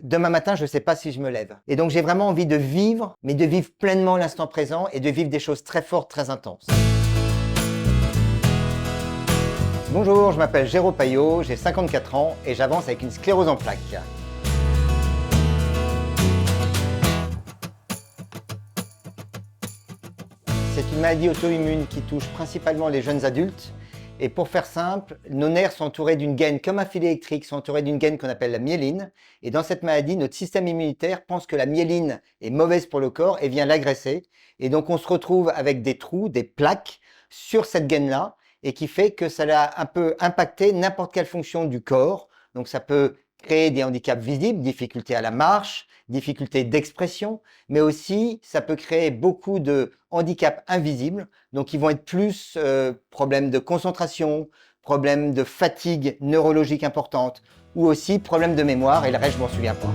demain matin, je ne sais pas si je me lève. Et donc, j'ai vraiment envie de vivre, mais de vivre pleinement l'instant présent et de vivre des choses très fortes, très intenses. Bonjour, je m'appelle Géraud Payot, j'ai 54 ans et j'avance avec une sclérose en plaques. C'est une maladie auto-immune qui touche principalement les jeunes adultes. Et pour faire simple, nos nerfs sont entourés d'une gaine, comme un fil électrique, sont entourés d'une gaine qu'on appelle la myéline. Et dans cette maladie, notre système immunitaire pense que la myéline est mauvaise pour le corps et vient l'agresser. Et donc on se retrouve avec des trous, des plaques sur cette gaine-là, et qui fait que ça a un peu impacté n'importe quelle fonction du corps. Donc ça peut créer des handicaps visibles, difficultés à la marche, difficultés d'expression, mais aussi ça peut créer beaucoup de handicaps invisibles. Donc, ils vont être plus problèmes de concentration, problèmes de fatigue neurologique importante, ou aussi problèmes de mémoire, et le reste, je m'en souviens pas.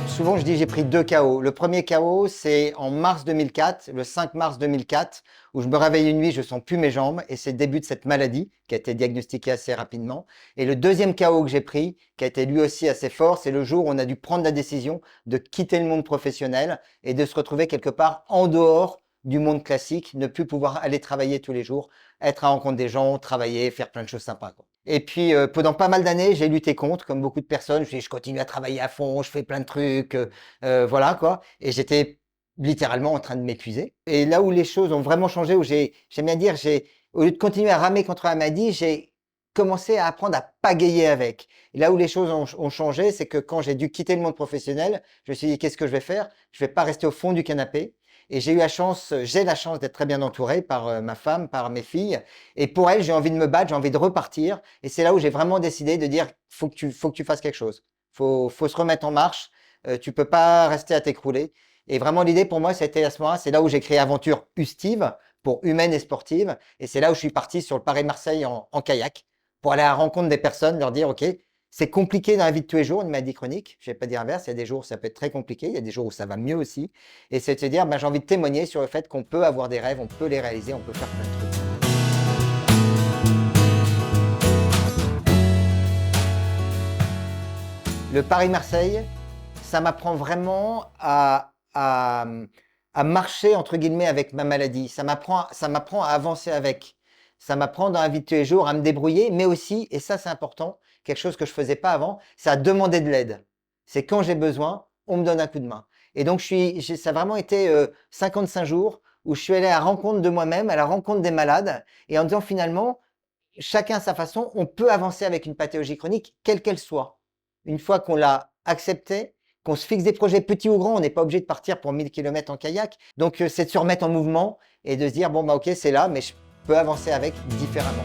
Souvent, je dis j'ai pris 2 KO. Le premier KO, c'est en mars 2004, le 5 mars 2004, où je me réveille une nuit, je sens plus mes jambes, et c'est le début de cette maladie qui a été diagnostiquée assez rapidement. Et le deuxième KO que j'ai pris, qui a été lui aussi assez fort, c'est le jour où on a dû prendre la décision de quitter le monde professionnel et de se retrouver quelque part en dehors du monde classique, ne plus pouvoir aller travailler tous les jours, être à la rencontre des gens, travailler, faire plein de choses sympas, quoi. Et puis, pendant pas mal d'années, j'ai lutté contre, comme beaucoup de personnes. Je continue à travailler à fond, je fais plein de trucs, voilà quoi. Et j'étais littéralement en train de m'épuiser. Et là où les choses ont vraiment changé, où j'aime bien dire, au lieu de continuer à ramer contre la maladie, j'ai commencé à apprendre à pagayer avec. Et là où les choses ont changé, c'est que quand j'ai dû quitter le monde professionnel, je me suis dit, qu'est-ce que je vais faire? Je vais pas rester au fond du canapé. Et j'ai la chance d'être très bien entouré par ma femme, par mes filles. Et pour elles, j'ai envie de me battre, j'ai envie de repartir. Et c'est là où j'ai vraiment décidé de dire, faut que tu fasses quelque chose. Faut se remettre en marche. Tu peux pas rester à t'écrouler. Et vraiment, l'idée pour moi, c'était à ce moment-là, c'est là où j'ai créé Aventure Ustive pour humaine et sportive. Et c'est là où je suis parti sur le Paris-Marseille en kayak pour aller à la rencontre des personnes, leur dire, OK, c'est compliqué dans la vie de tous les jours, une maladie chronique. Je ne vais pas dire l'inverse. Il y a des jours où ça peut être très compliqué. Il y a des jours où ça va mieux aussi. Et c'est de se dire, j'ai envie de témoigner sur le fait qu'on peut avoir des rêves, on peut les réaliser, on peut faire plein de trucs. Le Paris-Marseille, ça m'apprend vraiment à marcher, entre guillemets, avec ma maladie. Ça m'apprend à avancer avec. Ça m'apprend dans la vie de tous les jours à me débrouiller, mais aussi, et ça c'est important, quelque chose que je faisais pas avant, c'est à demander de l'aide. C'est quand j'ai besoin, on me donne un coup de main. Et donc ça a vraiment été 55 jours où je suis allé à la rencontre de moi-même, à la rencontre des malades, et en disant finalement, chacun à sa façon, on peut avancer avec une pathologie chronique, quelle qu'elle soit. Une fois qu'on l'a acceptée, qu'on se fixe des projets petits ou grands, on n'est pas obligé de partir pour 1000 km en kayak. Donc, c'est de se remettre en mouvement et de se dire, bon, ok, c'est là, mais je peux avancer avec différemment.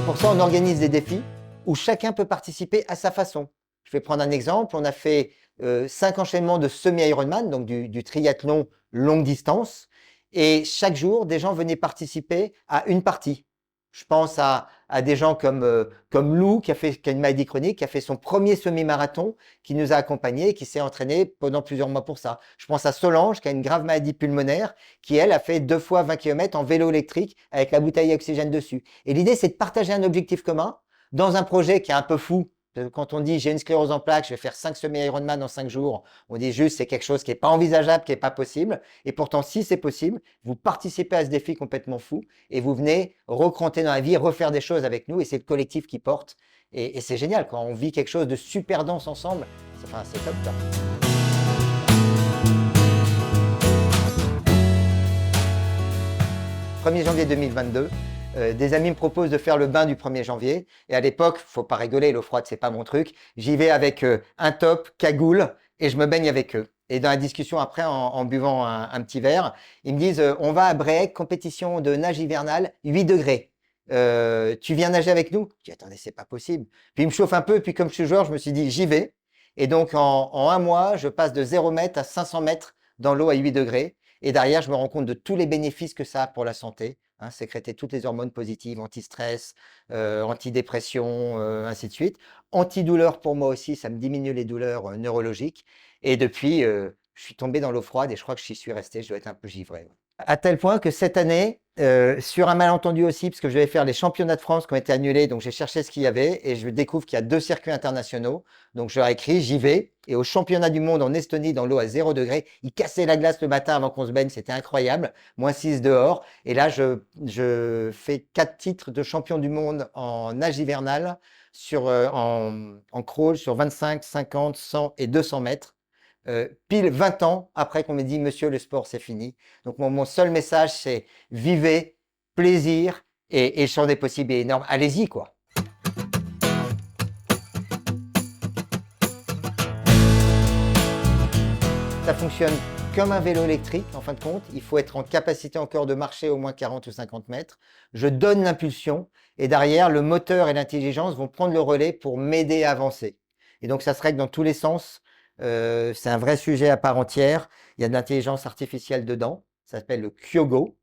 Pour ça, on organise des défis où chacun peut participer à sa façon. Je vais prendre un exemple. On a fait 5 enchaînements de semi-Ironman, donc du triathlon longue distance. Et chaque jour, des gens venaient participer à une partie. Je pense à des gens comme Lou, qui a une maladie chronique, qui a fait son premier semi-marathon, qui nous a accompagnés, qui s'est entraîné pendant plusieurs mois pour ça. Je pense à Solange, qui a une grave maladie pulmonaire, qui, elle, a fait 2 fois 20 km en vélo électrique avec la bouteille à oxygène dessus. Et l'idée, c'est de partager un objectif commun dans un projet qui est un peu fou. Quand on dit j'ai une sclérose en plaques, je vais faire 5 semi-Ironman en 5 jours, on dit juste c'est quelque chose qui n'est pas envisageable, qui n'est pas possible. Et pourtant, si c'est possible, vous participez à ce défi complètement fou et vous venez recranter dans la vie, refaire des choses avec nous et c'est le collectif qui porte. Et c'est génial, quand on vit quelque chose de super dense ensemble, c'est top, top. 1er janvier 2022, des amis me proposent de faire le bain du 1er janvier. Et à l'époque, faut pas rigoler, l'eau froide, c'est pas mon truc. J'y vais avec un top, cagoule, et je me baigne avec eux. Et dans la discussion après, en buvant un petit verre, ils me disent on va à Bréec, compétition de nage hivernale, 8 degrés. Tu viens nager avec nous? Je dis attendez, c'est pas possible. Puis il me chauffe un peu, puis comme je suis joueur, je me suis dit j'y vais. Et donc en un mois, je passe de 0 mètre à 500 mètres dans l'eau à 8 degrés. Et derrière, je me rends compte de tous les bénéfices que ça a pour la santé. Hein, sécréter toutes les hormones positives, anti-stress, anti-dépression, ainsi de suite. Antidouleur pour moi aussi, ça me diminue les douleurs neurologiques. Et depuis, je suis tombé dans l'eau froide et je crois que j'y suis resté. Je dois être un peu givré. Ouais. À tel point que cette année, sur un malentendu aussi, parce que je devais faire les championnats de France qui ont été annulés, donc j'ai cherché ce qu'il y avait et je découvre qu'il y a 2 circuits internationaux. Donc je leur ai écrit, j'y vais. Et au championnat du monde en Estonie, dans l'eau à 0 degré, ils cassaient la glace le matin avant qu'on se baigne, c'était incroyable. -6 dehors. Et là, je fais 4 titres de champion du monde en nage hivernale, en crawl sur 25, 50, 100 et 200 mètres. Pile 20 ans après qu'on m'ait dit monsieur, le sport c'est fini. Donc mon seul message c'est vivez, plaisir et le champ des possibles est énorme. Allez-y quoi. Ça fonctionne comme un vélo électrique en fin de compte. Il faut être en capacité encore de marcher au moins 40 ou 50 mètres. Je donne l'impulsion et derrière le moteur et l'intelligence vont prendre le relais pour m'aider à avancer. Et donc ça se règle dans tous les sens. C'est un vrai sujet à part entière. Il y a de l'intelligence artificielle dedans. Ça s'appelle le Kyogo.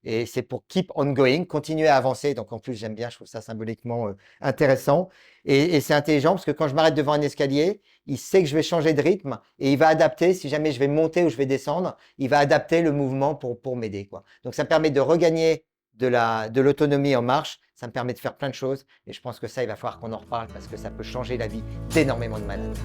Et c'est pour keep on going, continuer à avancer. Donc en plus, j'aime bien, je trouve ça symboliquement intéressant. Et c'est intelligent parce que quand je m'arrête devant un escalier, il sait que je vais changer de rythme et il va adapter. Si jamais je vais monter ou je vais descendre, il va adapter le mouvement pour m'aider, quoi. Donc ça me permet de regagner de l'autonomie en marche. Ça me permet de faire plein de choses. Et je pense que ça, il va falloir qu'on en reparle parce que ça peut changer la vie d'énormément de malades.